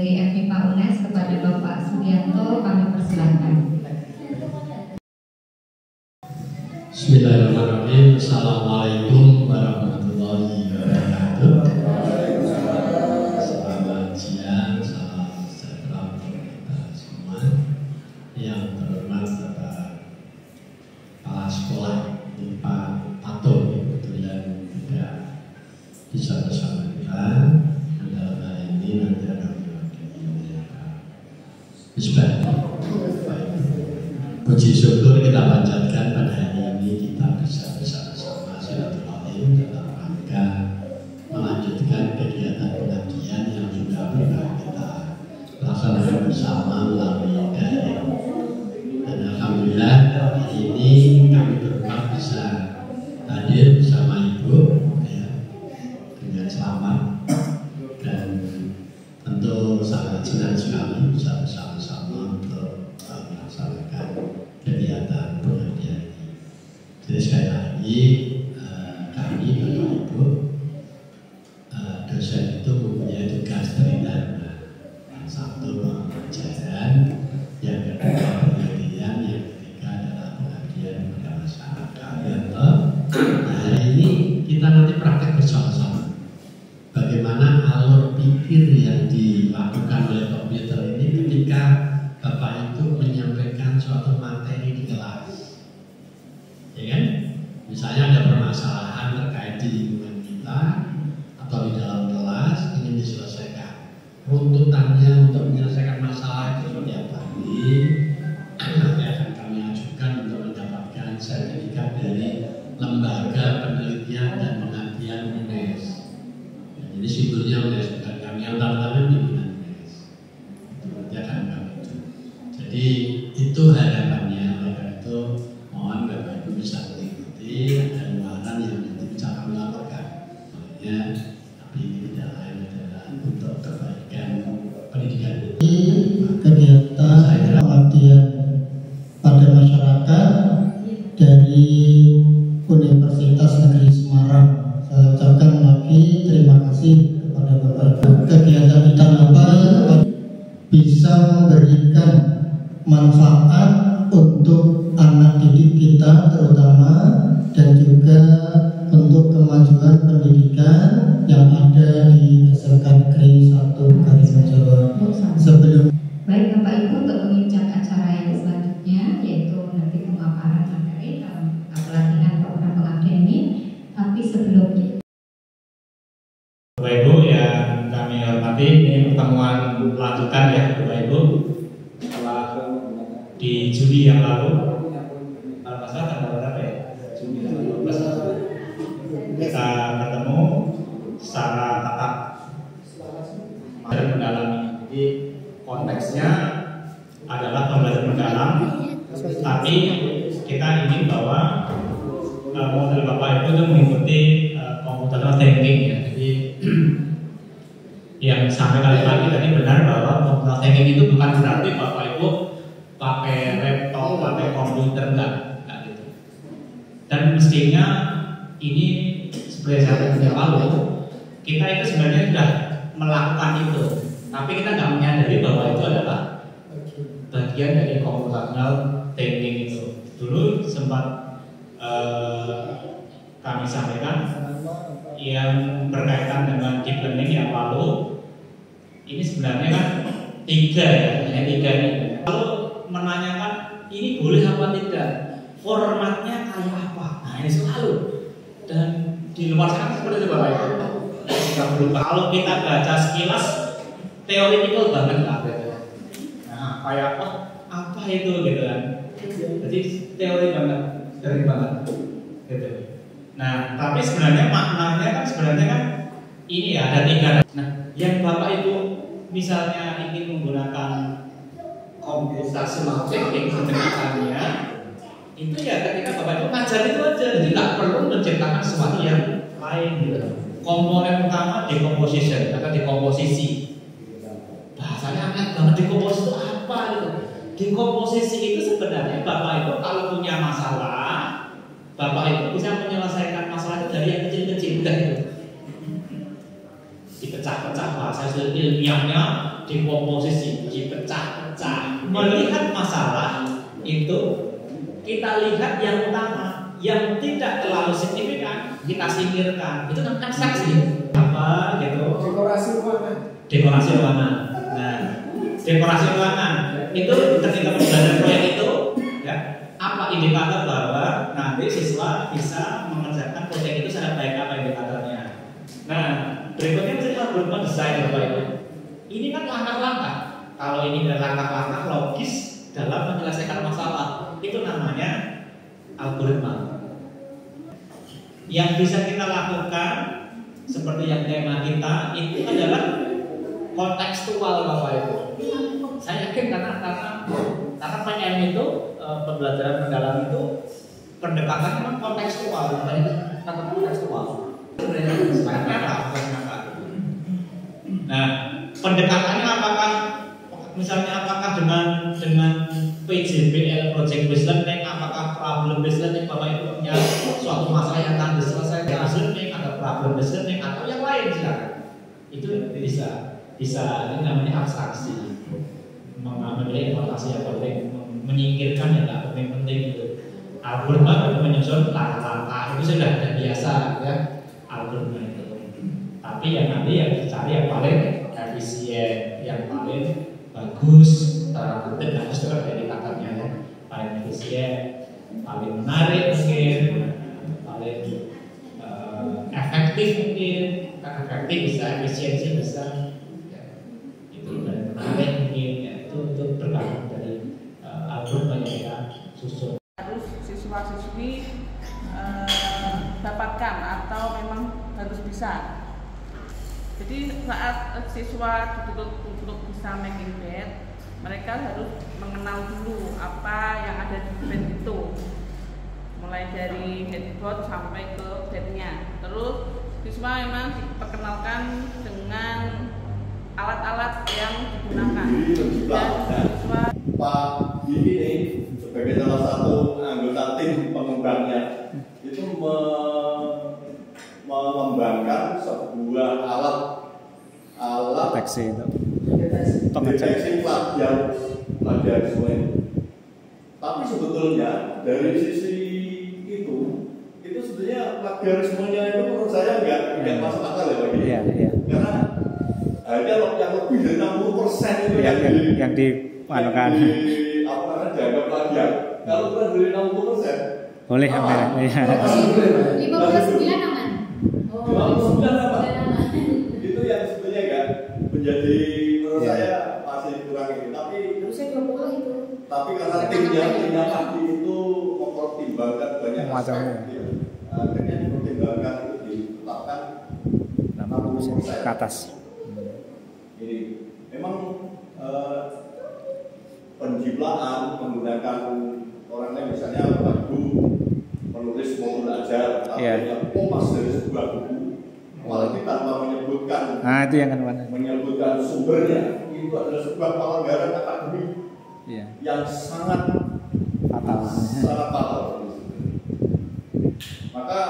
dari FMIPA UNES kepada Bapak Sugianto, kami persilahkan. Bismillahirrahmanirrahim. Assalamualaikum warahmatullahi wabarakatuh. Selamat siang, salam sejahtera untuk kita semua. Yang terhormat Bapak Kepala Sekolah di Pak Tato, kebetulan juga bisa bersama kita. Dalam hari ini nanti akan mewakili Pak Misbah. Puji syukur kita panjatkan pada hari ini kita bisa bersama-sama silaturahim dalam rangka melanjutkan kegiatan pengajian yang sudah pernah kita laksanakan bersama melalui daring. Dan alhamdulillah hari ini kami berhormat bisa hadir bersama Ibu ya, dengan selamat, dan tentu sangat senang sekali bisa bersama-sama untuk melaksanakan kegiatan pengajian ini. Jadi sekali lagi kami Bapak Ibu dosen itu mempunyai tugas tridharma. Yang satu pengajaran, yang kedua pengajian, yang ketiga adalah pengajian kepada masyarakat. Nah, hari ini kita nanti praktek bersama-sama bagaimana alur pikir yang dilakukan oleh komputer ini ketika Bapak itu menyampaikan suatu materi di kelas, ya kan? Misalnya ada permasalahan terkait di lingkungan kita atau di dalam kelas ingin diselesaikan. Runtutannya untuk menyelesaikan masalah itu seperti apa? Nanti akan kami ajukan untuk mendapatkan sertifikat dari Lembaga Penelitian dan Pengabdian UNES. Ya, jadi simbolnya UNES, bukan kami yang tangan pimpinan UNES. Itu nanti akan kami. Jadi itu harapannya. Oleh karena itu mohon Bapak Ibu bisa mengikuti, ada luaran yang nanti bisa kami laporkan. Ya, tapi ini tidak lain adalah untuk kebaikan pendidikan. Kegiatan pengabdian pada masyarakat dari Universitas Negeri Semarang. Saya ucapkan lagi terima kasih kepada Bapak Ibu. Kegiatan kita bisa memberikan manfaat untuk anak didik kita terutama, dan juga untuk kemajuan pendidikan yang ada di SMK Negeri 1 Karimunjawa. Sebelum Baik Bapak Ibu, untuk menginjak acara yang selanjutnya yaitu nanti pemaparan materi dalam pelatihan program pengabdian ini, tapi sebelumnya Bapak Ibu yang kami hormati, ini pertemuan lanjutan ya Bapak Ibu. Setelah di Juli yang lalu, kalau nggak salah tanggal berapa ya? Juli 12 kita bertemu secara tatap dan mendalami. Jadi konteksnya adalah pembelajaran mendalam, tapi kita ingin bahwa model Bapak Ibu itu mengikuti computational thinking ya. Jadi yang sampai kali lagi tadi benar bahwa computational thinking itu bukan berarti Bapak Ibu pakai laptop, pakai komputer, enggak gitu. Dan mestinya ini seperti saya yang lalu, kita itu sebenarnya sudah melakukan itu, tapi kita nggak menyadari bahwa itu adalah bagian dari computational thinking itu. Dulu sempat kami sampaikan yang berkaitan dengan deep learning yang lalu, ini sebenarnya kan tiga ini. Lalu menanyakan ini boleh apa tidak, formatnya kayak apa. Nah ini selalu, dan di luar sana seperti itu Bapak Ibu. Kalau kita baca sekilas teoritikal banget lah gitu. Nah kayak apa itu gitu kan. Jadi teori banget, gitu. Nah tapi sebenarnya maknanya kan ini ya, ada tiga. Nah yang Bapak Ibu misalnya ingin menggunakan computational thinking pendekatannya itu ya ketika Bapak Ibu ngajar itu aja, jadi nggak perlu menciptakan sesuatu yang lain gitu. Komponen utama decomposition atau dekomposisi, bahasanya aneh banget. Dekomposisi itu apa gitu? Dekomposisi itu sebenarnya Bapak Ibu kalau punya masalah, Bapak Ibu bisa menyelesaikan masalah itu dari yang kecil-kecil udah gitu. Dipecah-pecah bahasa ilmiahnya dikomposisi, dipecah-pecah. Melihat masalah itu kita lihat yang utama, yang tidak terlalu signifikan kita singkirkan. Itu namanya abstraksi. Apa gitu? Dekorasi ruangan. Nah, dekorasi ruangan itu ketika pembelajaran proyek itu, ya, apa indikator bahwa nanti siswa bisa mengerjakan proyek itu secara baik, apa indikatornya? Nah, berikutnya misalnya algoritma desain Bapak Ibu. Ini kan langkah-langkah. Kalau ini adalah langkah-langkah logis dalam menyelesaikan masalah, itu namanya algoritma. Yang bisa kita lakukan seperti yang tema kita itu adalah kontekstual Bapak Ibu. Saya yakin karena PM itu pembelajaran mendalam itu pendekatannya memang kontekstual, kata kontekstual. Nah, pendekatannya apakah misalnya dengan PJBL project based learning, apakah problem based learning Bapak Ibu punya suatu masalah yang akan diselesaikan based learning atau problem based learning atau yang lain silakan. Itu bisa ini namanya abstraksi. Mengambil informasi yang penting, menyingkirkan yang tidak penting-penting itu. Algoritma menyusun langkah-langkah itu sudah biasa ya algoritma itu. Tapi yang nanti yang dicari yang paling efisien, yang paling bagus, bagus itu kan indikatornya ya, paling efisien, paling menarik mungkin, paling efektif mungkin, kan efektif bisa, efisiensi bisa, ya. Itu dan menarik mungkin ya, itu tergantung dari algoritma yang kita susun. Harus siswa-siswi dapatkan atau memang harus bisa. Jadi saat siswa dituntut untuk bisa making bed, mereka harus mengenal dulu apa yang ada di bed itu, mulai dari headboard sampai ke bednya. Terus siswa memang diperkenalkan dengan alat-alat yang digunakan. Dan siswa Pak Didi ini sebagai salah satu anggota tim pengembangnya itu mengembangkan sebuah alat deteksi plagiarisme. Tapi sebetulnya dari sisi itu sebetulnya plagiarismenya itu menurut saya nggak masuk akal ya Pak. Iya. Karena hanya yang lebih dari 60% itu yang dianukan dianggap plagiat. Kalau kurang dari 60% boleh hampir. 59 aman. Oh, 59 aman. Itu yang sebetulnya kan menjadi menurut saya masih kurang ini. Tapi harusnya 20 itu. Tapi karena timnya pasti itu mempertimbangkan banyak aspek. Akhirnya dipertimbangkan itu ditetapkan 60% ke atas. Ini memang penjiblaan menggunakan orang lain misalnya Pak Ibu menulis modul ajar artinya kopas dari sebuah buku apalagi tanpa menyebutkan itu yang menyebutkan sumbernya, itu adalah sebuah pelanggaran akademik yang sangat fatal. Maka